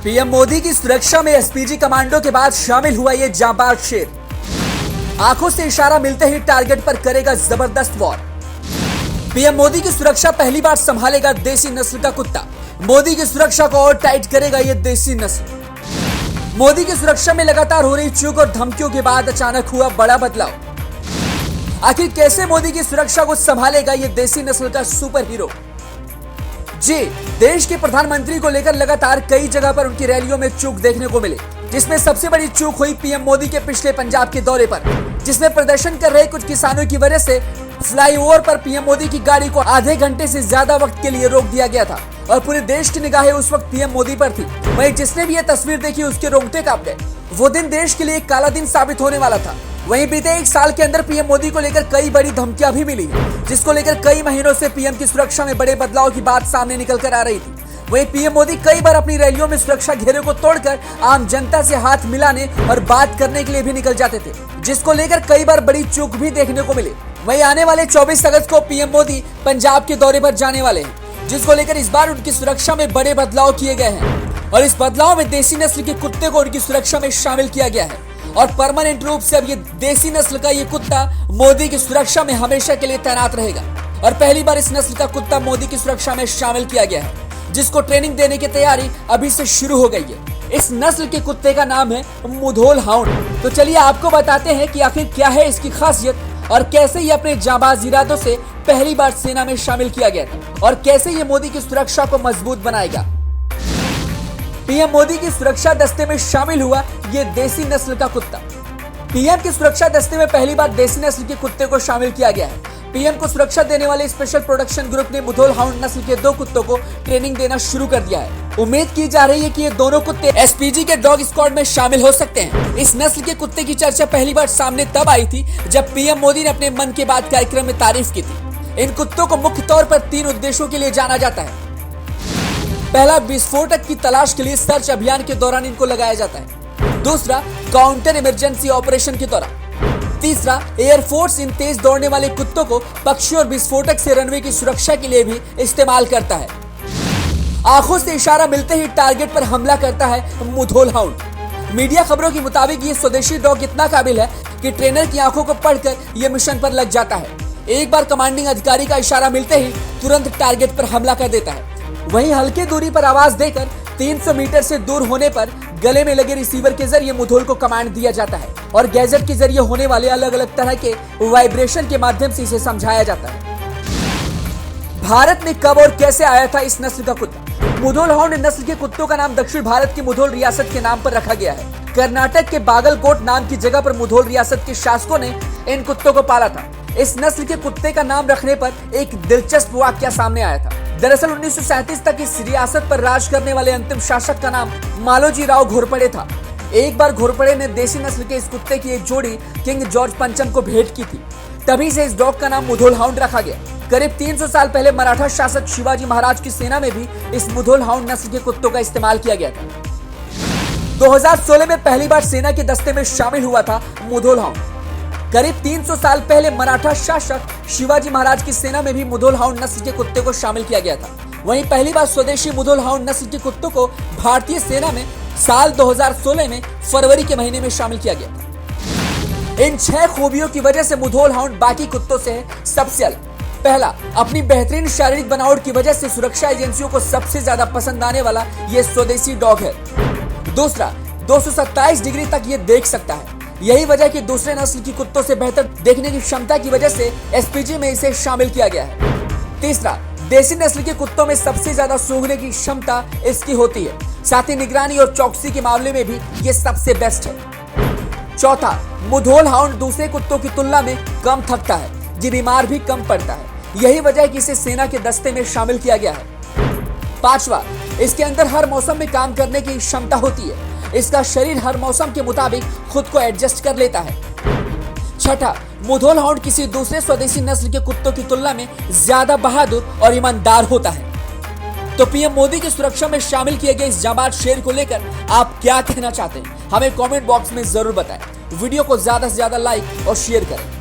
PM Modi की सुरक्षा में एसपीजी कमांडो के बाद शामिल हुआ ये जांबाज शेर। आंखों से इशारा मिलते ही टारगेट पर करेगा जबरदस्त वार। पीएम मोदी की सुरक्षा पहली बार संभालेगा देसी नस्ल का कुत्ता। मोदी की सुरक्षा को और टाइट करेगा ये देसी नस्ल। मोदी की सुरक्षा में लगातार हो रही चूक और धमकियों के बाद अचानक हुआ बड़ा बदलाव। आखिर कैसे मोदी की सुरक्षा को संभालेगा ये देसी नस्ल का सुपर हीरो? जी, देश के प्रधानमंत्री को लेकर लगातार कई जगह पर उनकी रैलियों में चूक देखने को मिले, जिसमें सबसे बड़ी चूक हुई पीएम मोदी के पिछले पंजाब के दौरे पर, जिसमें प्रदर्शन कर रहे कुछ किसानों की वजह से फ्लाईओवर पर पीएम मोदी की गाड़ी को आधे घंटे से ज्यादा वक्त के लिए रोक दिया गया था और पूरे देश की निगाहें उस वक्त पीएम मोदी पर थी। वहीं जिसने भी यह तस्वीर देखी उसके रोंगटे कांप गए। वो दिन देश के लिए एक काला दिन साबित होने वाला था। वहीं बीते एक साल के अंदर पीएम मोदी को लेकर कई बड़ी धमकियां भी मिली हैं, जिसको लेकर कई महीनों से पीएम की सुरक्षा में बड़े बदलाव की बात सामने निकल कर आ रही थी। वहीं पीएम मोदी कई बार अपनी रैलियों में सुरक्षा घेरे को तोड़कर आम जनता से हाथ मिलाने और बात करने के लिए भी निकल जाते थे, जिसको लेकर कई बार बड़ी चूक भी देखने को मिली। वहीं आने वाले 24 अगस्त को पीएम मोदी पंजाब के दौरे पर जाने वाले हैं, जिसको लेकर इस बार उनकी सुरक्षा में बड़े बदलाव किए गए हैं और इस बदलाव में देसी नस्ल के कुत्ते को उनकी सुरक्षा में शामिल किया गया है और परमानेंट रूप से अब ये देसी नस्ल का ये कुत्ता मोदी की सुरक्षा में हमेशा के लिए तैनात रहेगा। और पहली बार इस नस्ल का कुत्ता मोदी की सुरक्षा में शामिल किया गया है, जिसको ट्रेनिंग देने की तैयारी अभी से शुरू हो गई है। इस नस्ल के कुत्ते का नाम है मुधोल हाउंड। तो चलिए आपको बताते हैं कि आखिर क्या है इसकी खासियत और कैसे ये अपने जाबाज इरादों से पहली बार सेना में शामिल किया गया था और कैसे ये मोदी की सुरक्षा को मजबूत बनाएगा। पीएम मोदी की सुरक्षा दस्ते में शामिल हुआ ये देसी नस्ल का कुत्ता। पीएम की सुरक्षा दस्ते में पहली बार देसी नस्ल के कुत्ते को शामिल किया गया है। पीएम को सुरक्षा देने वाले स्पेशल प्रोडक्शन ग्रुप ने मुधोल हाउंड नस्ल के 2 कुत्तों को ट्रेनिंग देना शुरू कर दिया है। उम्मीद की जा रही है कि ये दोनों कुत्ते एसपीजी के डॉग स्क्वाड में शामिल हो सकते हैं। इस नस्ल के कुत्ते की चर्चा पहली बार सामने तब आई थी जब पीएम मोदी ने अपने मन की बात कार्यक्रम में तारीफ की थी। इन कुत्तों को मुख्य तौर पर 3 उद्देश्यों के लिए जाना जाता है। पहला, विस्फोटक की तलाश के लिए सर्च अभियान के दौरान इनको लगाया जाता है। दूसरा, काउंटर इमरजेंसी ऑपरेशन के दौरान। तीसरा, एयरफोर्स इन तेज दौड़ने वाले कुत्तों को पक्षी और विस्फोटक से रनवे की सुरक्षा के लिए भी इस्तेमाल करता है। आंखों से इशारा मिलते ही टारगेट पर हमला करता है मुधोल हाउंड। मीडिया खबरों के मुताबिक ये स्वदेशी डॉग इतना काबिल है कि ट्रेनर की आंखों को पढ़कर यह मिशन पर लग जाता है। एक बार कमांडिंग अधिकारी का इशारा मिलते ही तुरंत टारगेट पर हमला कर देता है। वहीं हल्की दूरी पर आवाज देकर 300 मीटर से दूर होने पर गले में लगे रिसीवर के जरिए मुधोल को कमांड दिया जाता है और गैजेट के जरिए होने वाले अलग अलग तरह के वाइब्रेशन के माध्यम से इसे समझाया जाता है। भारत में कब और कैसे आया था इस नस्ल का कुत्ता? मुधोल हाउंड नस्ल के कुत्तों का नाम दक्षिण भारत की मुधोल रियासत के नाम पर रखा गया है। कर्नाटक के बागलकोट नाम की जगह पर मुधोल रियासत के शासकों ने इन कुत्तों को पाला था। इस नस्ल के कुत्ते का नाम रखने पर एक दिलचस्प वाकया सामने आया था। दरअसल 1937 तक इस रियासत पर राज करने वाले अंतिम शासक का नाम मालोजी राव घोरपड़े था। एक बार घोरपड़े ने देसी नस्ल के इस कुत्ते की एक जोड़ी किंग जॉर्ज पंचम को भेंट की थी। तभी से इस डॉग का नाम मुधोल हाउंड रखा गया। करीब 300 साल पहले मराठा शासक शिवाजी महाराज की सेना में भी इस मुधोल हाउंड नस्ल के कुत्तों का इस्तेमाल किया गया था। 2016 में पहली बार सेना के दस्ते में शामिल हुआ था मुधोल हाउंड। करीब 300 साल पहले मराठा शासक शिवाजी महाराज की सेना में भी मुधोल हाउंड नस्ल के कुत्ते को शामिल किया गया था। वहीं पहली बार स्वदेशी मुधोल हाउंड नस्ल के कुत्तों को भारतीय सेना में साल 2016 में फरवरी के महीने में शामिल किया गया था। इन 6 खूबियों की वजह से मुधोल हाउंड बाकी कुत्तों से है सबसे अलग। पहला, अपनी बेहतरीन शारीरिक बनावट की वजह से सुरक्षा एजेंसियों को सबसे ज्यादा पसंद आने वाला ये स्वदेशी डॉग है। दूसरा, 227 डिग्री तक ये देख सकता है। यही वजह कि दूसरे नस्ल की कुत्तों से बेहतर देखने की क्षमता की वजह से एसपीजी में इसे शामिल किया गया है। तीसरा, देसी नस्ल के कुत्तों में सबसे ज्यादा सूंघने की क्षमता इसकी होती है। साथ ही निगरानी और चौकसी के मामले में भी ये सबसे बेस्ट है। चौथा, मुधोल हाउंड दूसरे कुत्तों की तुलना में कम थकता है, जी बीमार भी कम पड़ता है। यही वजह है कि इसे सेना के दस्ते में शामिल किया गया है। पांचवा, इसके अंदर हर मौसम में काम करने की क्षमता होती है। इसका शरीर हर मौसम के मुताबिक खुद को एडजस्ट कर लेता है। छठा, मुधोल हाउंड किसी दूसरे स्वदेशी नस्ल के कुत्तों की तुलना में ज्यादा बहादुर और ईमानदार होता है। तो पीएम मोदी की सुरक्षा में शामिल किए गए इस जाबाज शेर को लेकर आप क्या कहना चाहते हैं? हमें कमेंट बॉक्स में जरूर बताएं। वीडियो को ज्यादा से ज्यादा लाइक और शेयर करें।